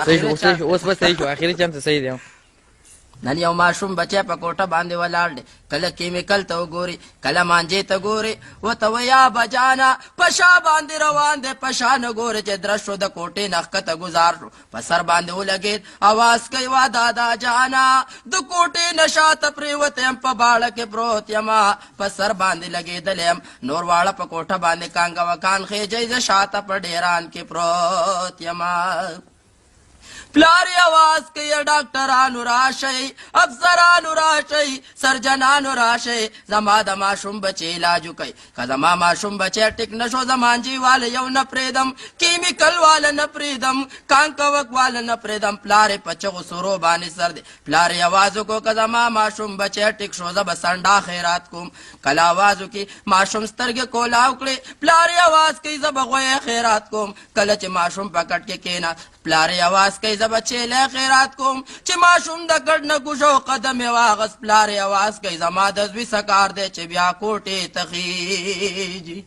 صحیح شو اوس به صحیح شو اخري چم ته صحیح دی نن یو ماشوم بچی په کوټه باندې ولاړ دی کله کیمیکل ته وګوري کله مانجې ته ګوري ورته وایي یا بجانه په شا باندې روان دی په شا نه ګوري چې درز شو د کوټې نه ښکته ګزار شو په سر باندې ولګېد اواز کوي وا دادا جانه د کوټې نه شاته پرېوتی یم په باړه کې پروت یمه په سر باندې لګېدلی یم نور واړه په کوټه باندې کانګه وکان خېجئ زه شاته په ډیران کې پروت یمه پلار آواز کوي ډاکټرانو راشئ افسرانو راشئ سرجنانو راشئ زما د ماشوم بچی علاج وکئ که زما ماشوم بچی ټیک نه شو زمانجي واله یو نه پرېږدم کیمیکل واله نه پرېږدم کانکوک واله نه پرېږدم پلار یې په چغو سرو باندې سر دی پلار یې آواز وکړو که زما ماشوم بچی ټیک شو زه به سنډا خیرات کوم کله آواز وکړي ماشوم سترګې کولاو کړې پلار یې آواز کوي زه به غویې خیرات کوم کله چې ماشوم په کټ کې کېناست پلار یې آواز کوي زه به چیلی خیرات کوم چې ماشوم د کټ نه کوشو قدم یې واغست پلار یې آواز کوي زما د زوی څه کار دی چې بیا کوټې ته خیږي